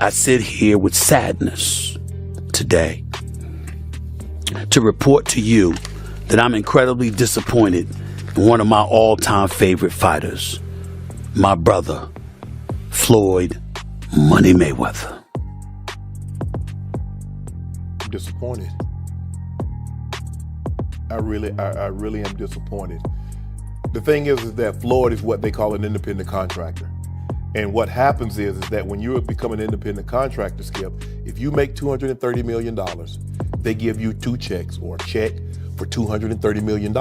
I sit here with sadness today to report to you that I'm incredibly disappointed in one of my all-time favorite fighters, my brother, Floyd Money Mayweather. I'm disappointed. I really am disappointed. The thing is that Floyd is what they call an independent contractor. And what happens is that when you become an independent contractor, Skip, if you make $230 million, they give you two checks or a check for $230 million.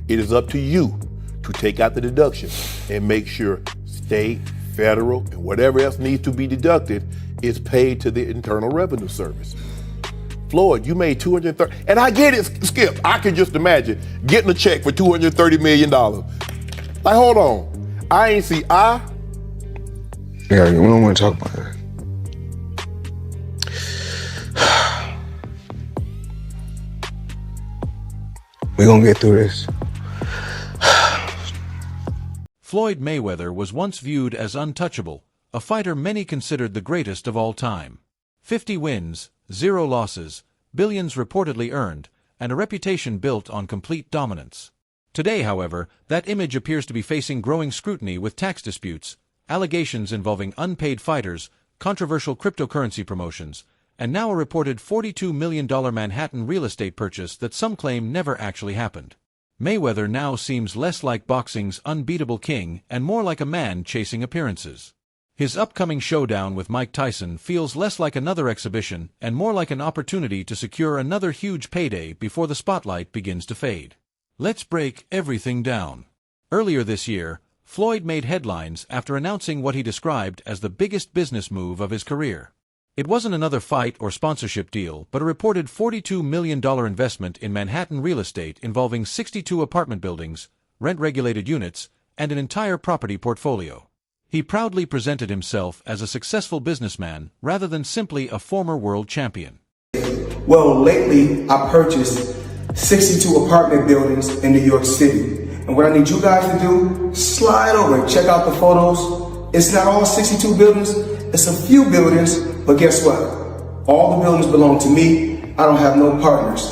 It is up to you to take out the deduction and make sure state, federal, and whatever else needs to be deducted is paid to the Internal Revenue Service. Floyd, you made $230, and I get it, Skip. I can just imagine getting a check for $230 million. Like, hold on, I ain't see Yeah, we don't want to talk about that. We're gonna get through this. Floyd Mayweather was once viewed as untouchable, a fighter many considered the greatest of all time. 50 wins, 0 losses, billions reportedly earned, and a reputation built on complete dominance. Today, however, that image appears to be facing growing scrutiny with tax disputes, allegations involving unpaid fighters, controversial cryptocurrency promotions, and now a reported $42 million Manhattan real estate purchase that some claim never actually happened. Mayweather now seems less like boxing's unbeatable king and more like a man chasing appearances. His upcoming showdown with Mike Tyson feels less like another exhibition and more like an opportunity to secure another huge payday before the spotlight begins to fade. Let's break everything down. Earlier this year, Floyd made headlines after announcing what he described as the biggest business move of his career. It wasn't another fight or sponsorship deal, but a reported $42 million investment in Manhattan real estate involving 62 apartment buildings, rent-regulated units, and an entire property portfolio. He proudly presented himself as a successful businessman rather than simply a former world champion. Well, lately I purchased 62 apartment buildings in New York City. And what I need you guys to do, slide over and check out the photos. It's not all 62 buildings, it's a few buildings, but guess what? All the buildings belong to me. I don't have no partners.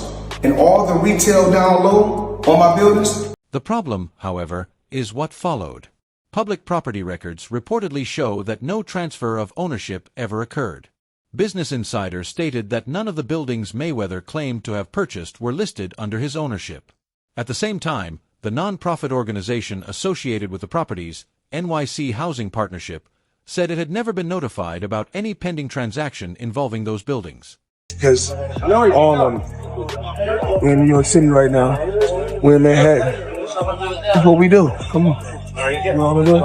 And all the retail down low on my buildings. The problem, however, is what followed. Public property records reportedly show that no transfer of ownership ever occurred. Business Insider stated that none of the buildings Mayweather claimed to have purchased were listed under his ownership. At the same time, the non-profit organization associated with the properties, NYC Housing Partnership, said it had never been notified about any pending transaction involving those buildings. Because all of them, we're in New York City right now. We're in Manhattan. That's what we do. Come on. You know what I'm doing?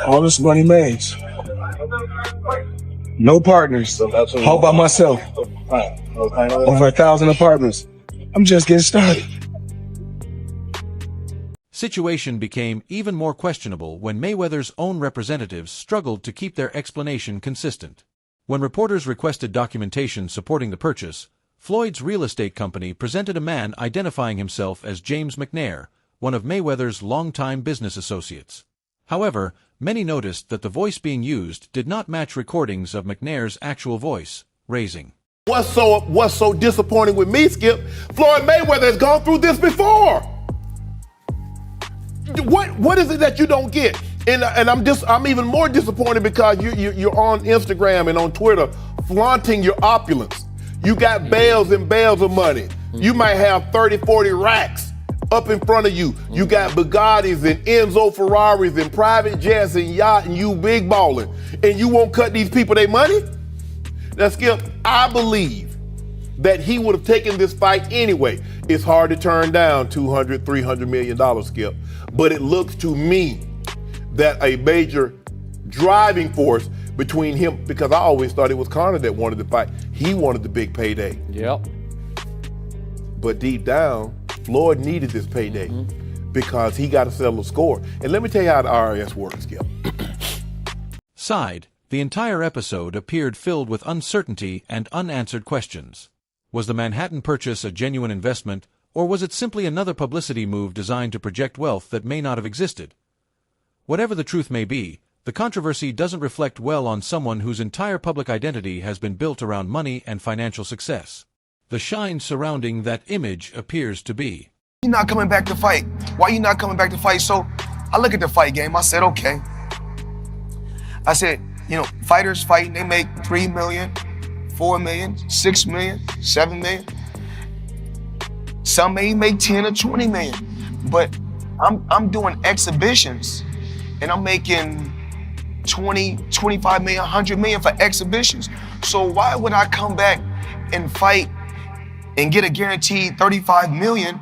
All this money made. No partners. All by myself. Over 1,000 apartments. I'm just getting started. Situation became even more questionable when Mayweather's own representatives struggled to keep their explanation consistent. When reporters requested documentation supporting the purchase, Floyd's real estate company presented a man identifying himself as James McNair, one of Mayweather's longtime business associates. However, many noticed that the voice being used did not match recordings of McNair's actual voice, raising. What's so disappointing with me, Skip? Floyd Mayweather has gone through this before. What is it that you don't get? And I'm even more disappointed because you're on Instagram and on Twitter flaunting your opulence. You got bales and bales of money. You might have 30, 40 racks up in front of you. You got Bugattis and Enzo Ferraris and private jets and yacht and you big balling. And you won't cut these people their money? Now, Skip, I believe that he would have taken this fight anyway. It's hard to turn down $200, $300 million, Skip. But it looks to me that a major driving force between him, because I always thought it was Conor that wanted the fight. He wanted the big payday. Yep. But deep down, Floyd needed this payday because he got to settle the score. And let me tell you how the IRS works, Skip. Side, the entire episode appeared filled with uncertainty and unanswered questions. Was the Manhattan purchase a genuine investment, Or was it simply another publicity move designed to project wealth that may not have existed? Whatever the truth may be, the controversy doesn't reflect well on someone whose entire public identity has been built around money and financial success. The shine surrounding that image appears to be, "You're not coming back to fight. Why you not coming back to fight?" So I look at the fight game. I said, okay. I said, fighters fighting, they make $3 million, $4 million, $6 million, $7 million. Some may make 10 or 20 million. But I'm doing exhibitions and I'm making 20, 25 million, 100 million for exhibitions. So why would I come back and fight and get a guaranteed 35 million?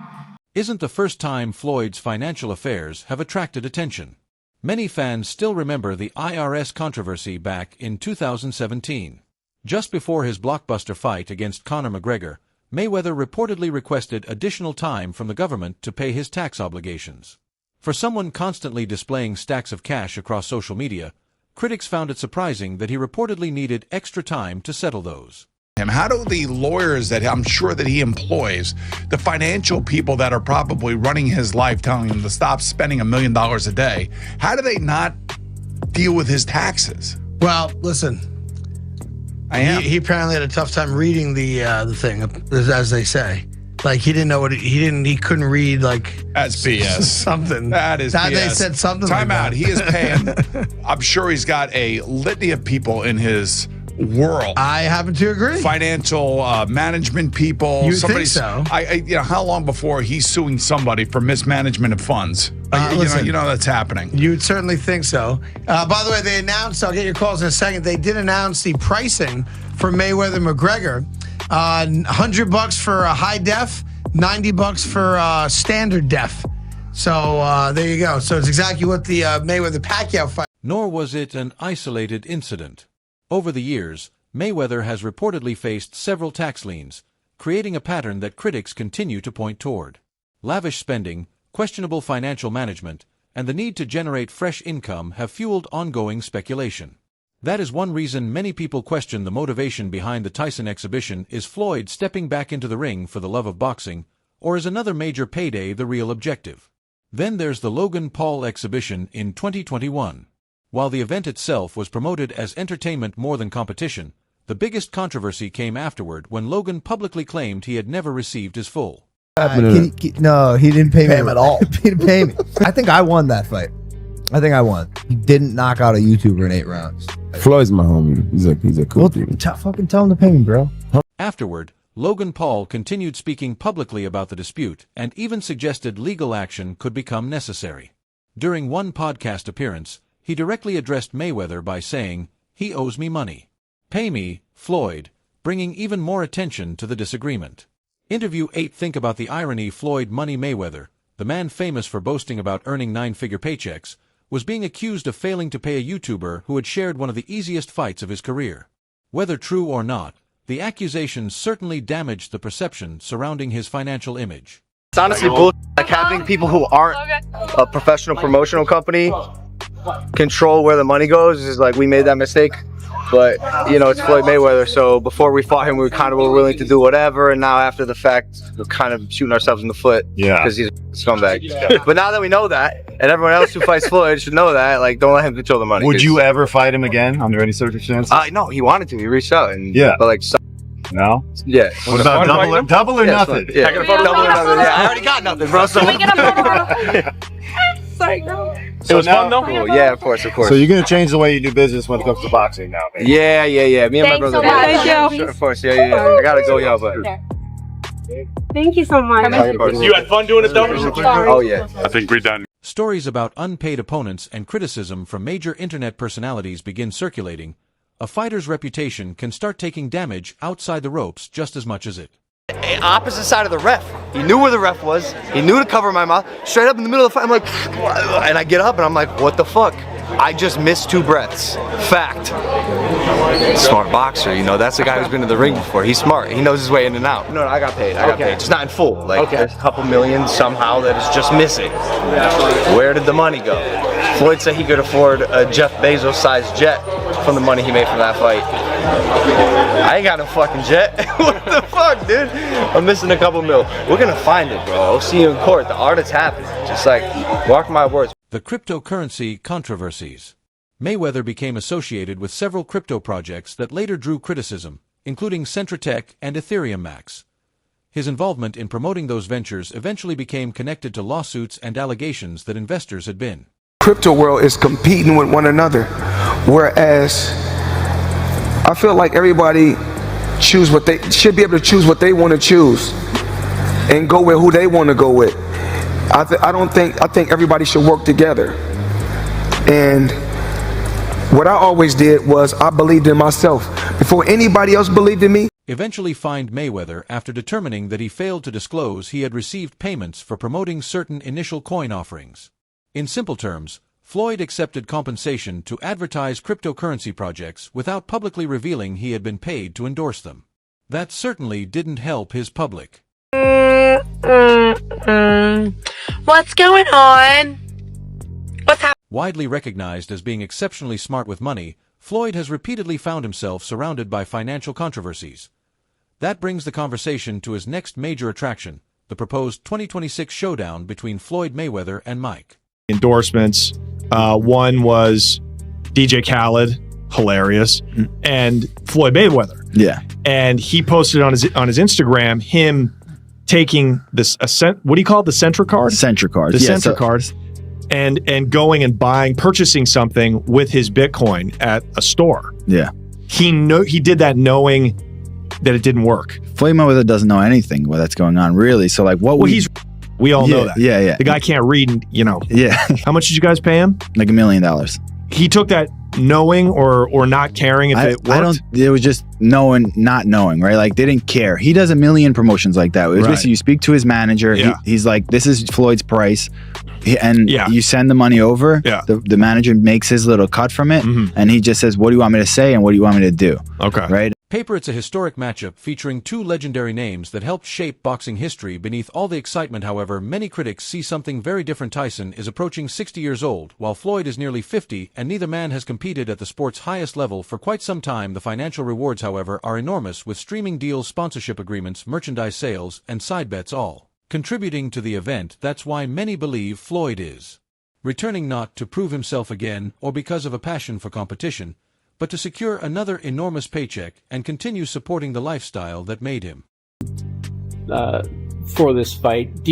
Isn't the first time Floyd's financial affairs have attracted attention. Many fans still remember the IRS controversy back in 2017. Just before his blockbuster fight against Conor McGregor, Mayweather reportedly requested additional time from the government to pay his tax obligations. For someone constantly displaying stacks of cash across social media, critics found it surprising that he reportedly needed extra time to settle those. How do the lawyers that I'm sure that he employs, the financial people that are probably running his life, telling him to stop spending $1 million a day, how do they not deal with his taxes? Well, listen, he apparently had a tough time reading the thing, as they say. Like he didn't know what he couldn't read that's BS. Something. That is BS. They said something. Time like out. that. He is paying. I'm sure he's got a litany of people in his world. I happen to agree. Financial management people. You think so? How long before he's suing somebody for mismanagement of funds? Listen, that's happening. You'd certainly think so. By the way, they announced, I'll get your calls in a second, they did announce the pricing for Mayweather-McGregor. $100 for a high def, $90 for standard def. So there you go. So it's exactly what the Mayweather-Pacquiao fight. Nor was it an isolated incident. Over the years, Mayweather has reportedly faced several tax liens, creating a pattern that critics continue to point toward. Lavish spending, questionable financial management, and the need to generate fresh income have fueled ongoing speculation. That is one reason many people question the motivation behind the Tyson exhibition. Is Floyd stepping back into the ring for the love of boxing, or is another major payday the real objective? Then there's the Logan Paul exhibition in 2021. While the event itself was promoted as entertainment more than competition, the biggest controversy came afterward when Logan publicly claimed he had never received his full. No, he didn't pay me at all. He didn't pay me. I think I won that fight. I think I won. He didn't knock out a YouTuber in 8 rounds. Floyd's my homie. He's a cool dude. Fucking tell him to pay me, bro. Afterward, Logan Paul continued speaking publicly about the dispute and even suggested legal action could become necessary. During one podcast appearance, he directly addressed Mayweather by saying, "He owes me money. Pay me, Floyd," bringing even more attention to the disagreement. Interview 8. Think about the irony. Floyd Money Mayweather, the man famous for boasting about earning 9-figure paychecks, was being accused of failing to pay a YouTuber who had shared one of the easiest fights of his career. Whether true or not, the accusations certainly damaged the perception surrounding his financial image. It's honestly bullshit. Like having people who aren't a professional promotional company control where the money goes is like, we made that mistake. But, it's Floyd Mayweather, so before we fought him, we kind of were willing to do whatever, and now after the fact, we're kind of shooting ourselves in the foot because he's a scumbag. But now that we know that, and everyone else who fights Floyd should know that, don't let him control the money. Would you ever fight him again under any circumstances? No, he wanted to. He reached out, and but no? Yeah. What about double or nothing? Yeah. Double or nothing. Yeah, I already got nothing, bro. So. Sorry, no. It was fun though? Cool. Yeah, of course. So you're going to change the way you do business when it comes to boxing now, man? Yeah. Me and my brother. Thank you. Sure, of course, yeah. I gotta go, y'all, but. Thank you so much. You had fun doing it though? Oh, yeah. I think we're done. Stories about unpaid opponents and criticism from major internet personalities begin circulating. A fighter's reputation can start taking damage outside the ropes just as much as it. Opposite side of the ref. He knew where the ref was. He knew to cover my mouth. Straight up in the middle of the fight, I'm like, and I get up and I'm like, what the fuck? I just missed 2 breaths. Fact. Smart boxer, that's the guy who's been to the ring before. He's smart. He knows his way in and out. No, I got paid. I got paid. Just not in full. There's a couple million somehow that is just missing. Where did the money go? Floyd said he could afford a Jeff Bezos-sized jet from the money he made from that fight. I ain't got no fucking jet. What the fuck? fuck, dude? I'm missing a couple mil. We're gonna find it, bro. I'll see you in court. The art is happening. Just like, mark my words. The cryptocurrency controversies. Mayweather became associated with several crypto projects that later drew criticism, including Centratech and Ethereum Max. His involvement in promoting those ventures eventually became connected to lawsuits and allegations that investors had been. Crypto world is competing with one another, whereas I feel like everybody should be able to choose what they want to choose and go with who they want to go with. I think everybody should work together. And what I always did was I believed in myself before anybody else believed in me. Eventually fined Mayweather after determining that he failed to disclose he had received payments for promoting certain initial coin offerings. In simple terms, Floyd accepted compensation to advertise cryptocurrency projects without publicly revealing he had been paid to endorse them. That certainly didn't help his public. What's going on? What's happening? Widely recognized as being exceptionally smart with money, Floyd has repeatedly found himself surrounded by financial controversies. That brings the conversation to his next major attraction, the proposed 2026 showdown between Floyd Mayweather and Mike. Endorsements. One was DJ Khaled, hilarious, and Floyd Mayweather. Yeah. And he posted on his Instagram him taking this what do you call it? The Centra card? Centra card. The Centra cards. And going and purchasing something with his Bitcoin at a store. Yeah. He did that knowing that it didn't work. Floyd Mayweather doesn't know anything that's going on, really. So like what we all know that. Yeah, yeah. The guy can't read, Yeah. How much did you guys pay him? Like $1 million. He took that knowing or not caring if it worked? It was just knowing, not knowing, right? Like they didn't care. He does a million promotions like that. It was basically you speak to his manager. Yeah. He's like, this is Floyd's price. And you send the money over. Yeah. The manager makes his little cut from it. And he just says, what do you want me to say? And what do you want me to do? Okay. Right? Paper, it's a historic matchup featuring two legendary names that helped shape boxing history. Beneath all the excitement, however, many critics see something very different. Tyson is approaching 60 years old, while Floyd is nearly 50, and neither man has competed at the sport's highest level for quite some time. The financial rewards, however, are enormous, with streaming deals, sponsorship agreements, merchandise sales, and side bets all contributing to the event. That's why many believe Floyd is returning not to prove himself again or because of a passion for competition, but to secure another enormous paycheck and continue supporting the lifestyle that made him. For this fight,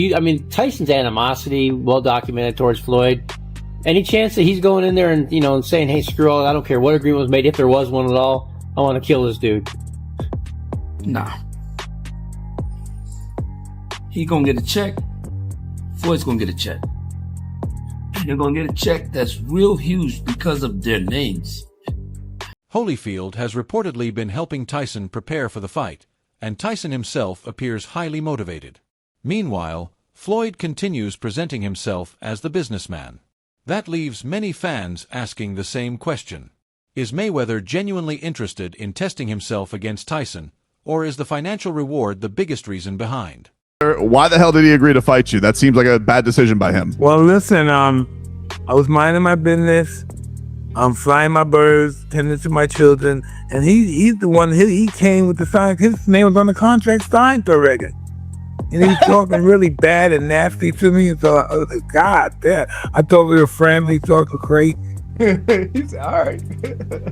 Tyson's animosity, well documented towards Floyd. Any chance that he's going in there and, saying, hey, screw all, I don't care what agreement was made, if there was one at all, I want to kill this dude? Nah. He gonna get a check. Floyd's gonna get a check. And they're gonna get a check that's real huge because of their names. Holyfield has reportedly been helping Tyson prepare for the fight, and Tyson himself appears highly motivated. Meanwhile, Floyd continues presenting himself as the businessman. That leaves many fans asking the same question. Is Mayweather genuinely interested in testing himself against Tyson, or is the financial reward the biggest reason behind? Why the hell did he agree to fight you? That seems like a bad decision by him. Well, listen, I was minding my business. I'm flying my birds, tending to my children, and he's the one, he came with the sign. His name was on the contract signed already. And he was talking really bad and nasty to me, and so I was like, God damn. I thought we were friendly, talking great. He's all right.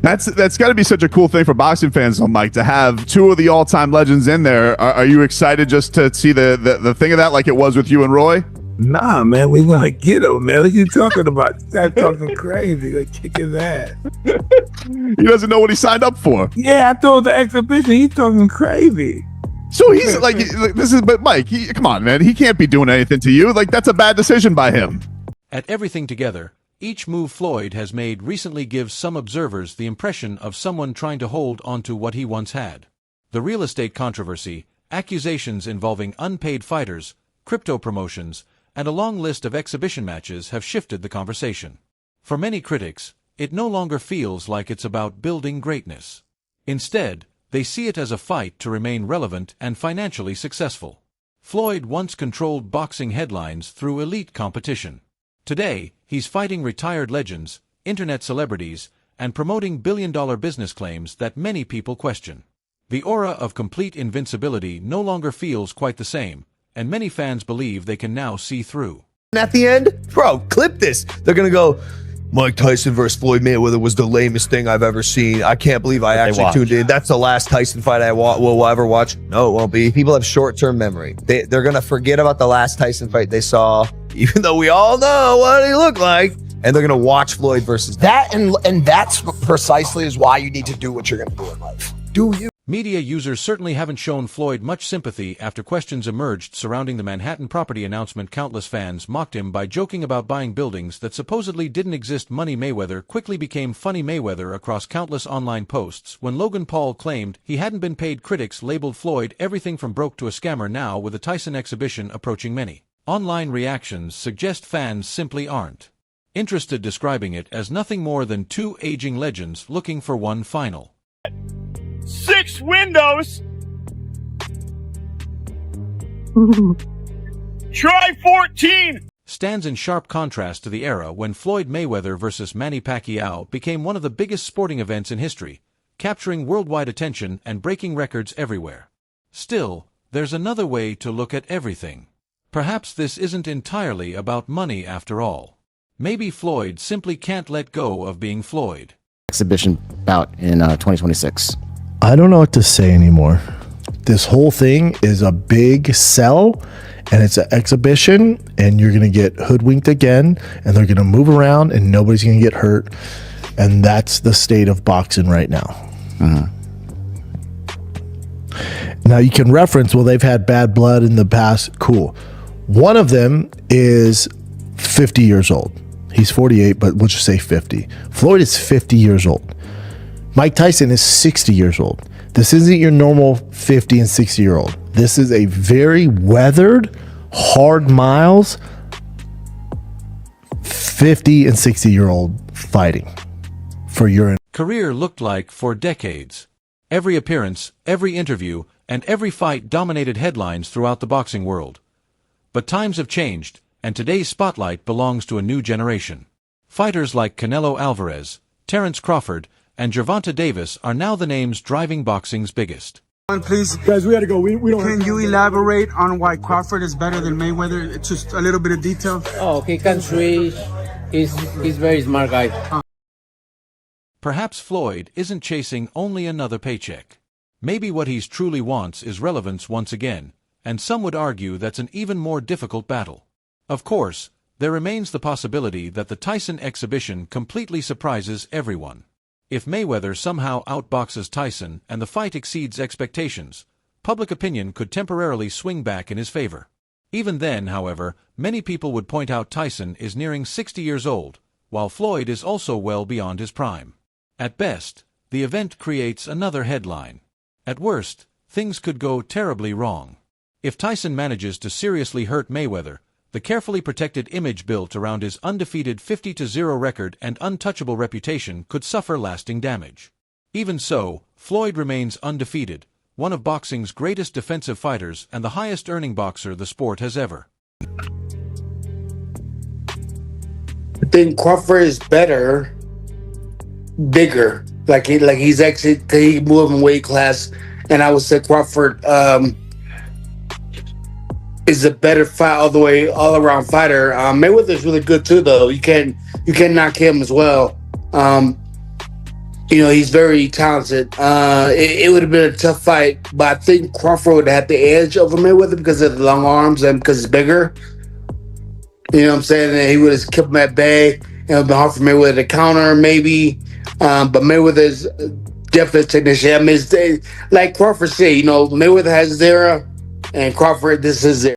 That's got to be such a cool thing for boxing fans, though, Mike, to have two of the all-time legends in there. Are you excited just to see the thing of that like it was with you and Roy? Nah, man, we want to get him, man. What are you talking about? Start talking crazy, like kick his ass. He doesn't know what he signed up for. Yeah, I thought the exhibition, he's talking crazy. So he's like, but Mike, come on, man. He can't be doing anything to you. Like, that's a bad decision by him. At everything together, each move Floyd has made recently gives some observers the impression of someone trying to hold onto what he once had. The real estate controversy, accusations involving unpaid fighters, crypto promotions, and a long list of exhibition matches have shifted the conversation. For many critics, it no longer feels like it's about building greatness. Instead, they see it as a fight to remain relevant and financially successful. Floyd once controlled boxing headlines through elite competition. Today, he's fighting retired legends, internet celebrities, and promoting billion-dollar business claims that many people question. The aura of complete invincibility no longer feels quite the same, and many fans believe they can now see through. At the end, bro, clip this. They're going to go, Mike Tyson versus Floyd Mayweather was the lamest thing I've ever seen. I can't believe I actually tuned in. That's the last Tyson fight I will ever watch. No, it won't be. People have short-term memory. They're going to forget about the last Tyson fight they saw, even though we all know what he looked like. And they're going to watch Floyd versus that. And that's precisely is why you need to do what you're going to do in life. Do you? Media users certainly haven't shown Floyd much sympathy after questions emerged surrounding the Manhattan property announcement. Countless fans mocked him by joking about buying buildings that supposedly didn't exist. Money Mayweather quickly became Funny Mayweather across countless online posts when Logan Paul claimed he hadn't been paid. Critics labeled Floyd everything from broke to a scammer. Now, with the Tyson exhibition approaching, many online reactions suggest fans simply aren't interested, describing it as nothing more than two aging legends looking for one final 6 windows. Try 14. Stands in sharp contrast to the era when Floyd Mayweather versus Manny Pacquiao became one of the biggest sporting events in history, capturing worldwide attention and breaking records everywhere. Still, there's another way to look at everything. Perhaps this isn't entirely about money after all. Maybe Floyd simply can't let go of being Floyd. Exhibition bout in 2026. I don't know what to say anymore. This whole thing is a big sell, and it's an exhibition, and you're going to get hoodwinked again, and they're going to move around, and nobody's going to get hurt. And that's the state of boxing right now. Now, you can reference, well, they've had bad blood in the past. Cool. One of them is 50 years old. He's 48, but we'll just say 50. Floyd is 50 years old. Mike Tyson is 60 years old. This isn't your normal 50 and 60-year-old. This is a very weathered, hard miles, 50 and 60-year-old fighting for your career looked like for decades. Every appearance, every interview, and every fight dominated headlines throughout the boxing world. But times have changed, and today's spotlight belongs to a new generation. Fighters like Canelo Alvarez, Terrence Crawford, and Gervonta Davis are now the names driving boxing's biggest. Please, guys, we had to go. We don't. Can you elaborate on why Crawford is better than Mayweather? It's just a little bit of detail. Oh, he can switch. He's very smart guy. Perhaps Floyd isn't chasing only another paycheck. Maybe what he truly wants is relevance once again, and some would argue that's an even more difficult battle. Of course, there remains the possibility that the Tyson exhibition completely surprises everyone. If Mayweather somehow outboxes Tyson and the fight exceeds expectations, public opinion could temporarily swing back in his favor. Even then, however, many people would point out Tyson is nearing 60 years old, while Floyd is also well beyond his prime. At best, the event creates another headline. At worst, things could go terribly wrong. If Tyson manages to seriously hurt Mayweather, the carefully protected image built around his undefeated 50-0 record and untouchable reputation could suffer lasting damage. Even so, Floyd remains undefeated, one of boxing's greatest defensive fighters and the highest-earning boxer the sport has ever. I think Crawford is better, bigger. He's actually he moved in weight class, and I would say Crawford is a better fight all around fighter. Mayweather's really good too, though. You can't knock him as well. He's very talented. It would have been a tough fight, but I think Crawford would have the edge over Mayweather because of the long arms and because he's bigger. You know what I'm saying? And he would have kept him at bay. It would have been hard for Mayweather to counter, maybe. But Mayweather's definitely a technician. I mean, like Crawford said, Mayweather has his era, and Crawford, this is it.